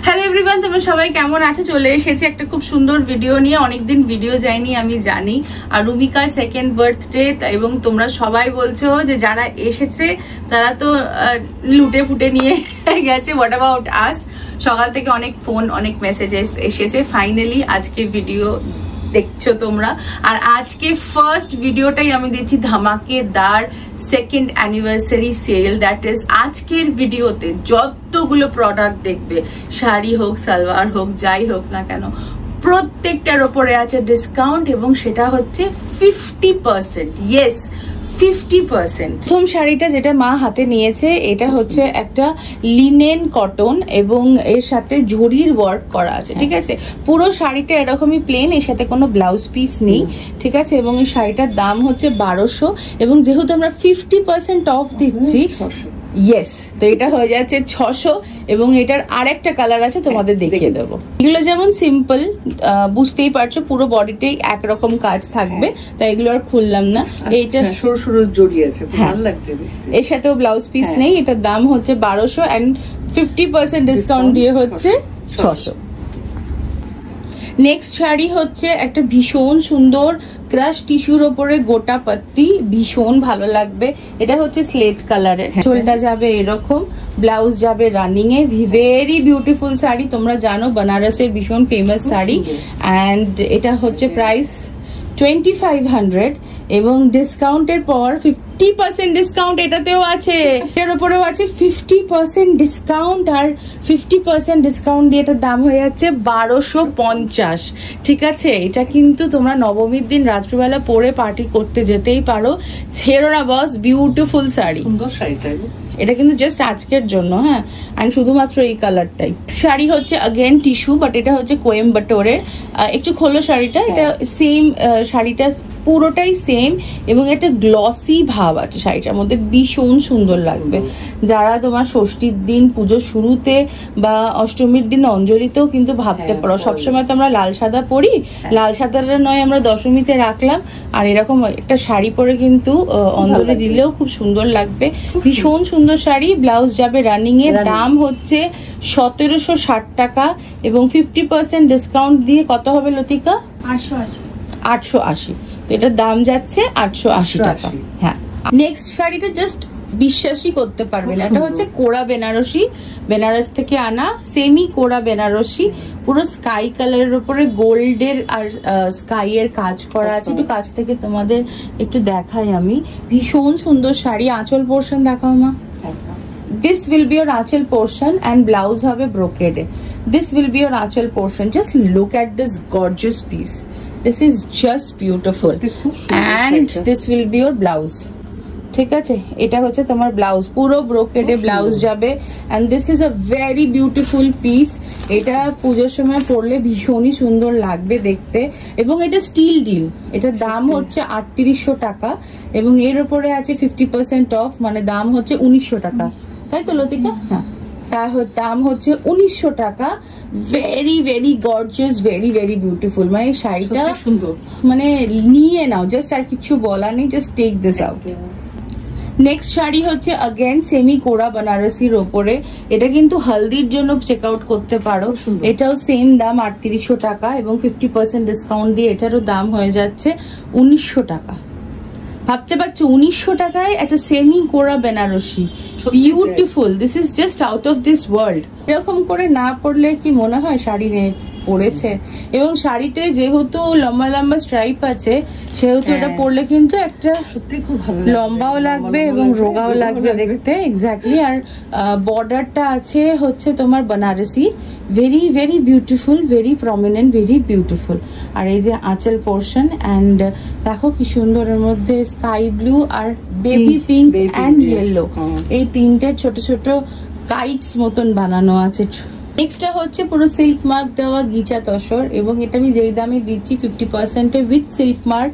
Hello everyone, তোমরা সবাই কেমন আছো? চলে এসেছি একটা খুব সুন্দর ভিডিও নিয়ে। অনেকদিন ভিডিও যায়নি আমি জানি, আর রুমিকার সেকেন্ড বার্থডে, এবং তোমরা সবাই বলছো যে যারা এসেছে তারা তো লুটে ফুটে নিয়ে গেছে। What about us? সকাল থেকে অনেক ফোন, অনেক মেসেজেস এসেছে। ফাইনালি আজকে ভিডিও দেখছো তোমরা, আর আজকে ফার্স্ট ভিডিওটাই আমি দিচ্ছি ধামাকেদার second anniversary sale. That is আজকের ভিডিওতে যতগুলো প্রোডাক্ট দেখবে, শাড়ি হোক, সালোয়ার হোক, যাই হোক না কেন, প্রত্যেকটার ওপরে আছে ডিসকাউন্ট, এবং সেটা হচ্ছে 50%। ইয়েস, 50%। প্রথম শাড়িটা যেটা মা হাতে নিয়েছে, এটা হচ্ছে একটা লিনেন কটন এবং এর সাথে জরির ওয়ার্ক করা আছে, ঠিক আছে। পুরো শাড়িটা এরকমই প্লেন, এর সাথে কোনো ব্লাউজ পিস নেই, ঠিক আছে। এবং এই শাড়িটার দাম হচ্ছে 1200, এবং যেহেতু আমরা 50% অফ দিচ্ছি, ইয়েস, তো এটা হয়ে যাচ্ছে 600। এবং এটার আরেকটা কালার আছে, তোমাদের দেখিয়ে দেবো। এগুলো যেমন সিম্পল, বুঝতেই পারছো পুরো বডিতেই একরকম কাজ থাকবে, তাই এগুলো আর খুললাম না। এইটা সরু সরু জড়ি আছে, ভালো লাগছে। এর সাথেও ব্লাউজ পিস নেই। এটার দাম হচ্ছে 1200 এন্ড 50% ডিসকাউন্ট দিয়ে হচ্ছে 600। নেক্সট শাড়ি হচ্ছে একটা ভীষণ সুন্দর ক্রাশ টিস্যুর ওপরে গোটা পাত্তি, ভীষণ ভালো লাগবে। এটা হচ্ছে স্লেট কালারের, চোলটা যাবে এরকম, ব্লাউজ যাবে রানিং এ। ভেরি বিউটিফুল শাড়ি, তোমরা জানো বেনারসের ভীষণ ফেমাস শাড়ি। অ্যান্ড এটা হচ্ছে প্রাইস 2500, এবং ডিসকাউন্টের পর 50% ডিসকাউন্ট এটাতেও আছে, এটার উপরেও আছে 50% ডিসকাউন্ট, আর 50% ডিসকাউন্ট দিয়ে এটার দাম হয়ে যাচ্ছে 1250, ঠিক আছে। এটা কিন্তু তোমরা নবমীর দিন রাত্রিবেলা পরে পার্টি করতে যেতেই পারো, ছেড়ো না বস। বিউটিফুল শাড়ি, সুন্দর শাড়িটা। এটা কিন্তু জাস্ট আজকের জন্য, হ্যাঁ, আর শুধুমাত্র এই কালারটাই। শাড়ি হচ্ছে अगेन টিস্যু, বাট এটা হচ্ছে কোয়েম্বাটোরের। একটু খোলো শাড়িটা, এটা সেম শাড়িটা পুরোটাই সেম, এবং এটা গ্লসি ভাব আছে শাড়িটার মধ্যে, ভীষণ সুন্দর লাগবে। যারা তোমার ষষ্ঠীর দিন, পুজোর শুরুতে বা অষ্টমীর দিন অঞ্জলিতেও কিন্তু ভাবতে পারো। সবসময় তো আমরা লাল সাদা পরি, লাল সাদাটা নয় আমরা দশমীতে রাখলাম, আর এরকম একটা শাড়ি পরে কিন্তু অঞ্জলি দিলেও খুব সুন্দর লাগবে। ভীষণ সুন্দর শাড়ি, ব্লাউজ যাবে রানিং এর। দাম হচ্ছে 1760 টাকা, এবং 50% ডিসকাউন্ট দিয়ে কত হবে লতিকা? 880। তো এটার দাম যাচ্ছে 880 টাকা। হ্যাঁ, নেক্সট শাড়িটা জাস্ট বিশ্বাসই করতে পারবে না, এটা হচ্ছে কোরা বেনারসি, বেনারস থেকে আনা সেমি কোরা বেনারসি, পুরো স্কাই কালারের উপরে গোল্ডের আর স্কাই এর কাজ করা আছে। একটু কাছ থেকে তোমাদের একটু দেখাই আমি। ভীষণ সুন্দর শাড়ি। আঁচল পোর্শন দেখাও মা। This will be your আঁচল portion and blouse হবে brocade. This will be your আঁচল portion. Just look at this gorgeous piece. This is just beautiful. And this will be your blouse. ঠিক আছে, এটা হচ্ছে তোমার ব্লাউজ, পুরো ব্রোকেডে ব্লাউজ যাবে। And this is a very beautiful piece. এটা পুজোর সময় পরলে ভীষণই সুন্দর লাগবে দেখতে, এবং এটা স্টিল ডিল। এটার দাম হচ্ছে 3800 টাকা, এবং এর উপরে আছে 50% অফ, মানে দাম হচ্ছে 1900 টাকা, তাই তো লতিকা? হ্যাঁ, দাম হচ্ছে 1900 টাকা। Very very gorgeous, very very beautiful. মানে শাড়িটা সুন্দর, মানে নিয়ে নাও, জাস্ট আর কিছু বলা নেই, just take this out. Next sari হচ্ছে अगेन সেমি কোরা বেনারসির ওপরে। এটা কিন্তু হলদির জন্য চেক আউট করতে পারো। এটাও সেম দাম 3800 টাকা, এবং 50% ডিসকাউন্ট দিয়ে এটারও দাম হয়ে যাচ্ছে 1900 টাকা। ভাবতে পারছো 1900 টাকায় একটা সেমি কোরা Banarasi, beautiful. This is just out of this world. এরকম করে না পরলে কি মনে হয় শাড়ি পরেছে? এবং শাড়িতে যেহেতু লম্বা লম্বা স্ট্রাইপ আছে, সেহেতু এটা পরলে কিন্তু একটা লম্বাও লাগবে এবং রোগাও লাগবে দেখতে। এক্স্যাক্টলি। আর বর্ডারটা আছে হচ্ছে তোমার Benarasi, very very beautiful, very prominent, very beautiful. আর এই যে আঁচল পোর্শন, অ্যান্ড দেখো কি সুন্দর, এর মধ্যে স্কাই ব্লু আর বেবি পিঙ্ক অ্যান্ড ইয়েলো, এই তিনটে ছোট ছোট কাইটস মতন বানানো আছে। নেক্সটটা হচ্ছে পুরো সিল্ক মার্ক দেওয়া গিচা তসর, এবং এটা আমি যেই দামে দিচ্ছি 50% উইথ সিল্ক মার্ক,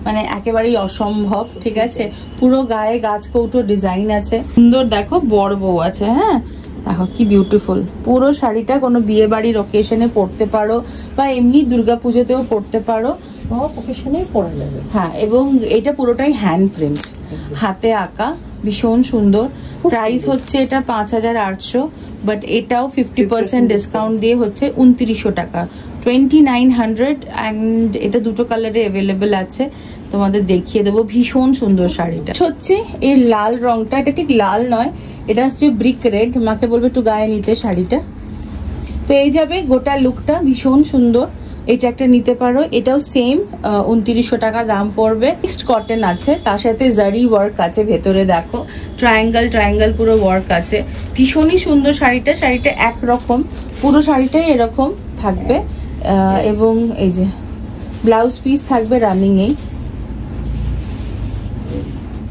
মানে একেবারেই অসম্ভব, ঠিক আছে। পুরো গায়ে গাছ কৌটো ডিজাইন আছে, সুন্দর। দেখো বড় বউ আছে, হ্যাঁ, দেখো কি বিউটিফুল। পুরো শাড়িটা কোনো বিয়ে বাড়ির ওকেশনে পরতে পারো, বা এমনি দুর্গাপুজোতেও পরতে পারো, সব ওকেশনেই পরা যাবে। হ্যাঁ, এবং এটা পুরোটাই হ্যান্ড প্রিন্ট, হাতে আঁকা, ভীষণ সুন্দর। প্রাইস হচ্ছে এটা 5800, বাট এটাও 50% ডিসকাউন্ট দিয়ে হচ্ছে 2900 টাকা, 2900। অ্যান্ড এটা দুটো কালারে অ্যাভেলেবেল আছে, তোমাদের দেখিয়ে দেবো। ভীষণ সুন্দর শাড়িটা হচ্ছে এই লাল রংটা, এটা ঠিক লাল নয়, এটা হচ্ছে ব্রিক রেড। মাকে বলবে একটু গায়ে নিতে শাড়িটা। তো এই যাবে গোটা লুকটা, ভীষণ সুন্দর। এটা একটা নিতে পারো, এটাও সেম 2900 টাকা দাম পড়বে। মিক্সড কটন আছে, তার সাথে জারি ওয়ার্ক আছে ভেতরে, দেখো ট্রায়াঙ্গেল পুরো ওয়ার্ক আছে। ভীষণই সুন্দর শাড়িটা, শাড়িটা একরকম, পুরো শাড়িটাই এরকম থাকবে। এবং এই যে ব্লাউজ পিস থাকবে রানিং এই।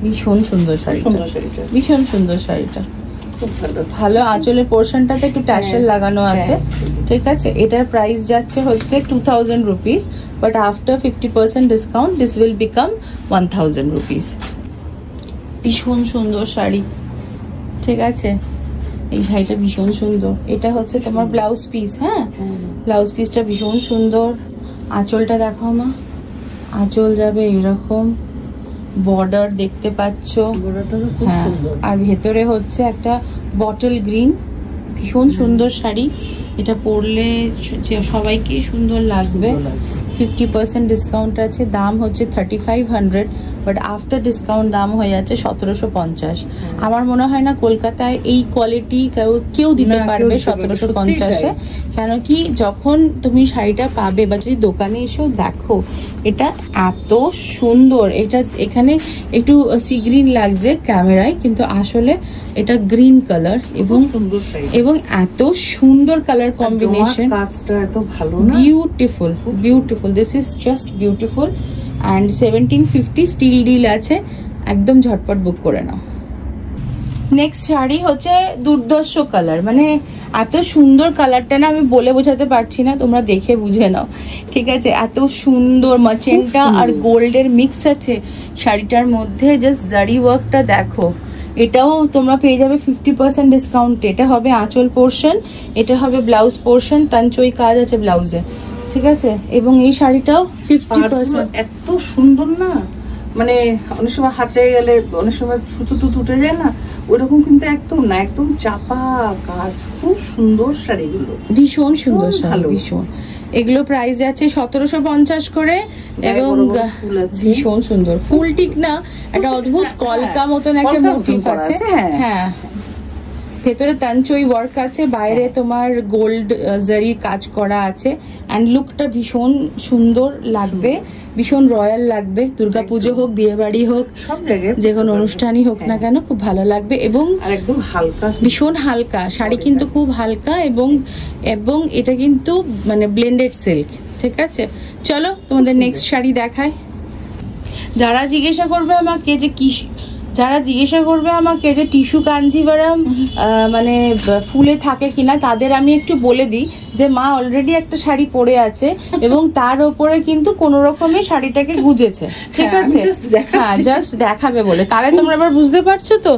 ভীষণ সুন্দর শাড়িটা, ভীষণ সুন্দর শাড়িটা, ভালো। আঁচলের পোর্শনটাতে একটু ট্যাসেল লাগানো আছে, ঠিক আছে। এটার প্রাইস যাচ্ছে হচ্ছে 2000 rupees, but after 50% discount this will become 1000 rupees. ভীষণ সুন্দর শাড়ি, ঠিক আছে। এই শাড়িটা ভীষণ সুন্দর। এটা হচ্ছে তোমার ব্লাউজ পিস, হ্যাঁ ব্লাউজ পিসটা ভীষণ সুন্দর। আঁচলটা দেখো মা, আঁচল যাবে এরকম, বর্ডার দেখতে পাচ্ছ, হ্যাঁ। আর ভেতরে হচ্ছে একটা বটল গ্রিন, ভীষণ সুন্দর শাড়ি। এটা পরলে সবাইকে সুন্দর লাগবে। 50% ডিসকাউন্ট আছে, দাম হচ্ছে 3500, বাট আফটার ডিসকাউন্ট দাম হয়ে যাচ্ছে 1750। আমার মনে হয় না কলকাতায় এই কোয়ালিটি কেউ দিতে পারবে 1750-এ। কেন কি যখন তুমি শাড়িটা পাবে বা যদি দোকানে এসেও দেখো, এটা এত সুন্দর। এটা এখানে একটু সি গ্রিন লাগছে ক্যামেরায়, কিন্তু আসলে এটা গ্রিন কালার এবং এত সুন্দর colour combination, beautiful beautiful. This is just beautiful. And 1750 still deal আছে, একদম ঝটপট বুক করে নাও। নেক্সট শাড়ি হচ্ছে দুর্ধর্ষ কালার, মানে এত সুন্দর কালারটা না আমি বলে বোঝাতে পারছি না, তোমরা দেখে বুঝে নাও, ঠিক আছে। এত সুন্দর ম্যাজেন্টা আর গোল্ডের মিক্স আছে শাড়িটার মধ্যে, জাস্ট জারি ওয়ার্কটা দেখো। এটাও তোমরা পেয়ে যাবে 50% ডিসকাউন্ট। এটা হবে আঁচল পোর্শন, এটা হবে ব্লাউজ পোর্শন, তাঞ্চই কাজ আছে ব্লাউজে, ঠিক আছে। এবং এই শাড়িটাও 50%। এত সুন্দর না, মানে অনেক সময় হাতে গেলে অনেক সময় সুতো টুতো উঠে যায় না, ওইরকম কিন্তু একদম না, একদম চাপা কাজ, খুব সুন্দর শাড়িগুলো, ভীষণ সুন্দর শাড়ি, ভীষণ। এগুলো প্রাইস যাচ্ছে 1750 করে, এবং ভীষণ সুন্দর। ফুল টিক না, একটা অদ্ভুত কলকা মতন একটা মোটিভ আছে, হ্যাঁ। ভেতরে তাঞ্চই ওয়ার্ক আছে, বাইরে তোমার গোল্ড জারি কাজ করা আছে। অ্যান্ড লুকটা ভীষণ সুন্দর লাগবে, ভীষণ রয়্যাল লাগবে। দুর্গাপুজো হোক, বিয়ে বাড়ি হোক, সব জায়গায় যে কোনো অনুষ্ঠানই হোক না কেন, খুব ভালো লাগবে। এবং একদম হালকা, ভীষণ হালকা শাড়ি, কিন্তু খুব হালকা। এবং এটা কিন্তু মানে ব্লেন্ডেড সিল্ক, ঠিক আছে। চলো তোমাদের নেক্সট শাড়ি দেখাই। যারা জিজ্ঞাসা করবে আমাকে যে টিস্যু কাঞ্জিভারাম মানে ফুলে থাকে কিনা, তাদের আমি একটু বলে দিই যে মা অলরেডি একটা শাড়ি পরে আছে এবং তার ওপরে কিন্তু কোনো রকমের শাড়িটাকে গুজেছে, ঠিক আছে। হ্যাঁ, জাস্ট দেখাবে বলে। তাহলে তোমরা এবার বুঝতে পারছো তো,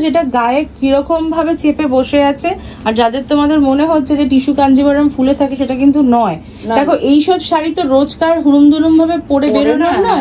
যেটা গায়ে কিরকম ভাবে চেপে বসে আছে। আর যাদের তোমাদের মনে হচ্ছে যে টিস্যু কাঞ্জিভারাম ফুলে থাকে, সেটা কিন্তু নয়। দেখো এইসব শাড়ি তো রোজকার হুড়ুম দুরুম ভাবে পরে বেরোনো না,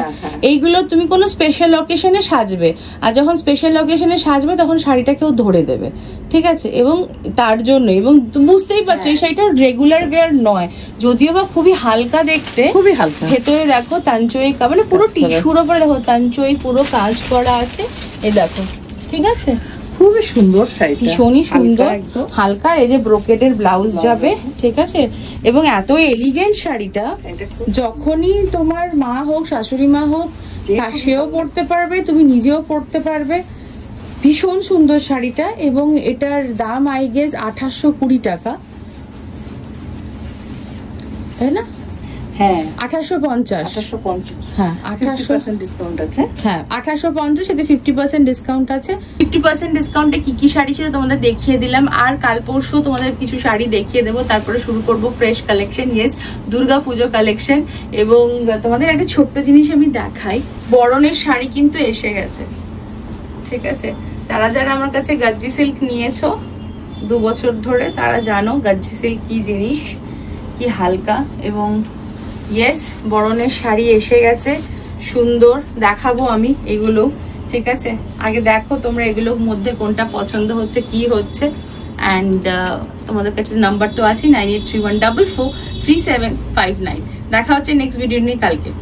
এইগুলো তুমি কোনো স্পেশাল অকেশনে সাজবে, আর যখন স্পেশাল অকেশনে সাজবে তখন শাড়িটা কেউ ধরে দেবে, ঠিক আছে। এবং তার জন্য, এবং বুঝতেই পারছো এই শাড়িটা রেগুলার ওয়্যার নয়, যদিও বা খুবই হালকা দেখতে, খুবই হালকা। ভেতরে দেখো তাঞ্চই, মানে পুরো টিস্যুর ওপরে দেখো তাঞ্চই পুরো কাজ করা আছে, এই দেখো, ঠিক আছে। খুবই সুন্দর শাড়ি, ভীষণই সুন্দর, হালকা। এই যে ব্রোকেডের ব্লাউজ যাবে, ঠিক আছে। এবং এত এলিগেন্ট শাড়িটা, যখনই তোমার মা হোক, শাশুড়ি মা হোক, সেও পরতে পারবে, তুমি নিজেও পরতে পারবে। ভীষণ সুন্দর শাড়িটা। এবং এটার দাম আই গেস 2820 টাকা, তাই না? হ্যাঁ, 1850। হ্যাঁ, 18% ডিসকাউন্ট আছে। হ্যাঁ, 1850, এতে 50% ডিসকাউন্ট আছে। 50% ডিসকাউন্টে কি কি শাড়ি ছিল তোমাদের দেখিয়ে দিলাম। আর কাল পরশু তোমাদের কিছু শাড়ি দেখিয়ে দেবো, তারপরে শুরু করব ফ্রেশ কালেকশন, ইয়েস দুর্গা পুজো কালেকশন। এবং তোমাদের একটা ছোট্ট জিনিস আমি দেখাই, বরণের শাড়ি কিন্তু এসে গেছে, ঠিক আছে। যারা যারা আমার কাছে গাজ্জি সিল্ক নিয়েছো 2 বছর ধরে, তারা জানো গাজ্জি সিল্ক কি জিনিস, কি হালকা। এবং ইয়েস বরণের শাড়ি এসে গেছে, সুন্দর দেখাবো আমি এগুলো, ঠিক আছে, আগে দেখো তোমরা এগুলোর মধ্যে কোনটা পছন্দ হচ্ছে, কি হচ্ছে। অ্যান্ড তোমাদের কাছে নাম্বার তো আছে 9831443759। দেখা হচ্ছে নেক্সট ভিডিও নিয়ে কালকে। বাই।